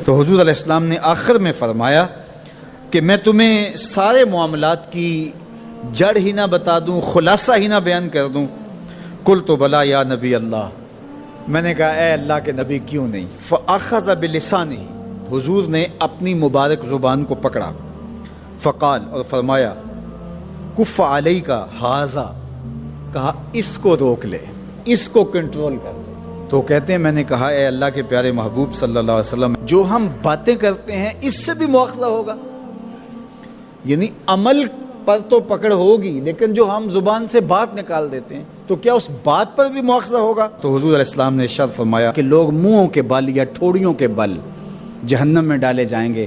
تو حضور علیہ السلام نے آخر میں فرمایا کہ میں تمہیں سارے معاملات کی جڑ ہی نہ بتا دوں، خلاصہ ہی نہ بیان کر دوں؟ قلت بلا یا نبی اللہ، میں نے کہا اے اللہ کے نبی کیوں نہیں؟ فاخذ بلسانہ، حضور نے اپنی مبارک زبان کو پکڑا، فقال، اور فرمایا، کف علیک ھذا، کہا اس کو روک لے، اس کو کنٹرول کر لے۔ تو کہتے ہیں میں نے کہا اے اللہ کے پیارے محبوب صلی اللہ علیہ وسلم، جو ہم باتیں کرتے ہیں اس سے بھی مواخذہ ہوگا؟ یعنی عمل پر تو پکڑ ہوگی، لیکن جو ہم زبان سے بات نکال دیتے ہیں تو کیا اس بات پر بھی مواخذہ ہوگا؟ تو حضور علیہ السلام نے ارشاد فرمایا کہ لوگ منہوں کے بل یا ٹھوڑیوں کے بل جہنم میں ڈالے جائیں گے،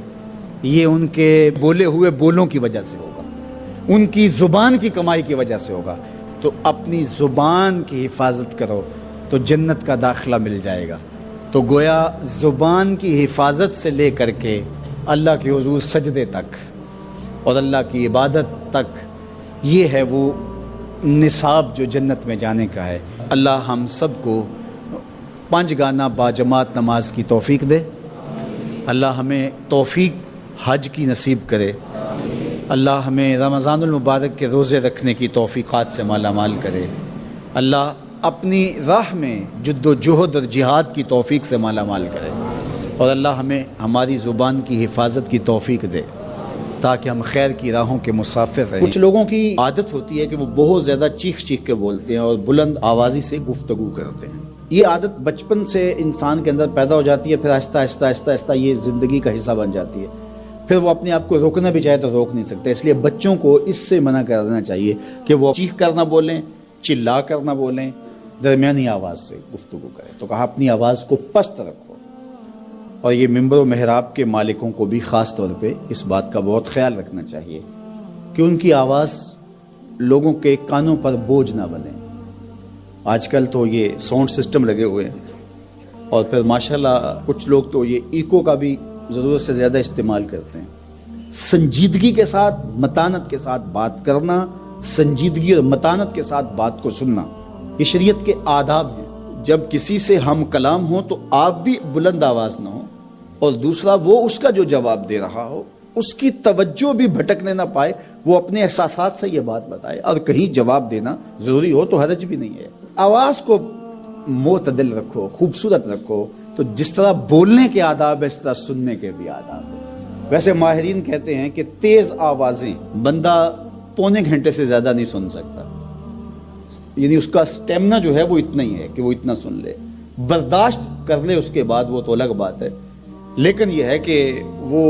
یہ ان کے بولے ہوئے بولوں کی وجہ سے ہوگا، ان کی زبان کی کمائی کی وجہ سے ہوگا۔ تو اپنی زبان کی حفاظت کرو تو جنت کا داخلہ مل جائے گا۔ تو گویا زبان کی حفاظت سے لے کر کے اللہ کے حضور سجدے تک اور اللہ کی عبادت تک، یہ ہے وہ نصاب جو جنت میں جانے کا ہے۔ اللہ ہم سب کو 5 گانا باجماعت نماز کی توفیق دے، اللہ ہمیں توفیق حج کی نصیب کرے، اللہ ہمیں رمضان المبارک کے روزے رکھنے کی توفیقات سے مالا مال کرے، اللہ اپنی راہ میں جد و جہد اور جہاد کی توفیق سے مالا مال کرے، اور اللہ ہمیں ہماری زبان کی حفاظت کی توفیق دے تاکہ ہم خیر کی راہوں کے مسافر رہیں۔ کچھ لوگوں کی عادت ہوتی ہے کہ وہ بہت زیادہ چیخ چیخ کے بولتے ہیں اور بلند آوازی سے گفتگو کرتے ہیں۔ یہ عادت بچپن سے انسان کے اندر پیدا ہو جاتی ہے، پھر آہستہ آہستہ آہستہ آہستہ یہ زندگی کا حصہ بن جاتی ہے، پھر وہ اپنے آپ کو روکنا بھی چاہے تو روک نہیں سکتے۔ اس لیے بچوں کو اس سے منع کر دینا چاہیے کہ وہ چیخ کر نہ بولیں، چلا کر نہ بولیں، درمیانی آواز سے گفتگو کریں۔ تو کہا اپنی آواز کو پست رکھو، اور یہ ممبر و محراب کے مالکوں کو بھی خاص طور پہ اس بات کا بہت خیال رکھنا چاہیے کہ ان کی آواز لوگوں کے کانوں پر بوجھ نہ بنے۔ آج کل تو یہ ساؤنڈ سسٹم لگے ہوئے ہیں، اور پھر ماشاءاللہ کچھ لوگ تو یہ ایکو کا بھی ضرورت سے زیادہ استعمال کرتے ہیں۔ سنجیدگی کے ساتھ، متانت کے ساتھ بات کرنا، سنجیدگی اور متانت کے ساتھ بات کو سننا، یہ شریعت کے آداب ہیں۔ جب کسی سے ہم کلام ہو تو آپ بھی بلند آواز نہ ہو، اور دوسرا وہ اس کا جو جواب دے رہا ہو اس کی توجہ بھی بھٹکنے نہ پائے، وہ اپنے احساسات سے یہ بات بتائے، اور کہیں جواب دینا ضروری ہو تو حرج بھی نہیں ہے۔ آواز کو معتدل رکھو، خوبصورت رکھو، تو جس طرح بولنے کے آداب ہے اس طرح سننے کے بھی آداب ہے۔ ویسے ماہرین کہتے ہیں کہ تیز آوازیں بندہ پونے گھنٹے سے زیادہ نہیں سن سکتا، یعنی اس کا سٹیمنا جو ہے وہ اتنا ہی ہے کہ وہ اتنا سن لے، برداشت کر لے اس کے بعد وہ تو الگ بات ہے، لیکن یہ ہے کہ وہ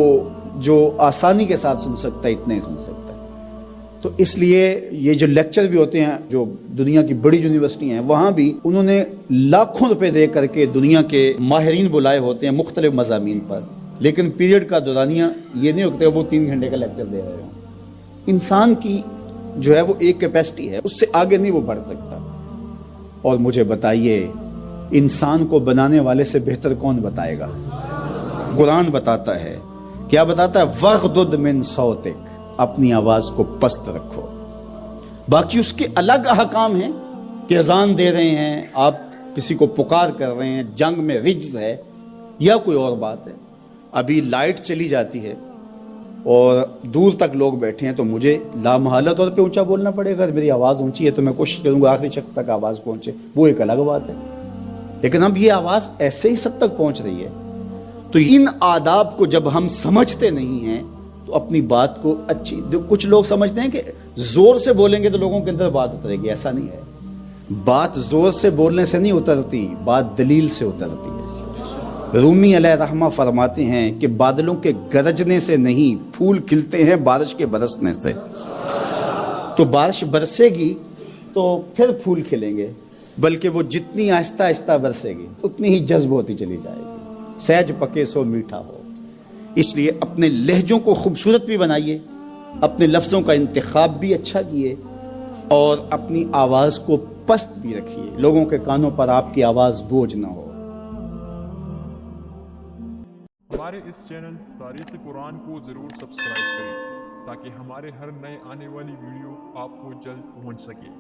جو آسانی کے ساتھ سن سکتا ہے اتنا ہی سن سکتا ہے۔ تو اس لیے یہ جو لیکچر بھی ہوتے ہیں جو دنیا کی بڑی یونیورسٹی ہیں، وہاں بھی انہوں نے لاکھوں روپے دے کر کے دنیا کے ماہرین بلائے ہوتے ہیں مختلف مضامین پر، لیکن پیریڈ کا دورانیہ یہ نہیں ہوتا وہ 3 گھنٹے کا لیکچر دے رہے ہوں۔ انسان کی جو ہے وہ ایک کیپیسٹی ہے، اس سے آگے نہیں وہ بڑھ سکتا۔ اور مجھے بتائیے انسان کو بنانے والے سے بہتر کون بتائے گا؟ قرآن بتاتا ہے، کیا بتاتا ہے؟ وَغْضُضْ مِنْ صَوْتِكَ، اپنی آواز کو پست رکھو۔ باقی اس کے الگ احکام ہیں کہ اذان دے رہے ہیں، آپ کسی کو پکار کر رہے ہیں، جنگ میں رجز ہے یا کوئی اور بات ہے۔ ابھی لائٹ چلی جاتی ہے اور دور تک لوگ بیٹھے ہیں تو مجھے لامحالہ طور پہ اونچا بولنا پڑے گا، میری آواز اونچی ہے تو میں کوشش کروں گا آخری شخص تک آواز پہنچے، وہ ایک الگ بات ہے۔ لیکن اب یہ آواز ایسے ہی سب تک پہنچ رہی ہے۔ تو ان آداب کو جب ہم سمجھتے نہیں ہیں تو اپنی بات کو اچھی، کچھ لوگ سمجھتے ہیں کہ زور سے بولیں گے تو لوگوں کے اندر بات اترے گی، ایسا نہیں ہے۔ بات زور سے بولنے سے نہیں اترتی، بات دلیل سے اترتی ہے۔ رومی علیہ رحمہ فرماتے ہیں کہ بادلوں کے گرجنے سے نہیں، پھول کھلتے ہیں بارش کے برسنے سے۔ تو بارش برسے گی تو پھر پھول کھلیں گے، بلکہ وہ جتنی آہستہ آہستہ برسے گی اتنی ہی جذب ہوتی چلی جائے گی۔ سہج پکے سو میٹھا ہو۔ اس لیے اپنے لہجوں کو خوبصورت بھی بنائیے، اپنے لفظوں کا انتخاب بھی اچھا کیے، اور اپنی آواز کو پست بھی رکھیے، لوگوں کے کانوں پر آپ کی آواز بوجھ نہ ہو۔ ہمارے اس چینل تاریخ قرآن کو ضرور سبسکرائب کریں تاکہ ہمارے ہر نئے آنے والی ویڈیو آپ کو جلد پہنچ سکے۔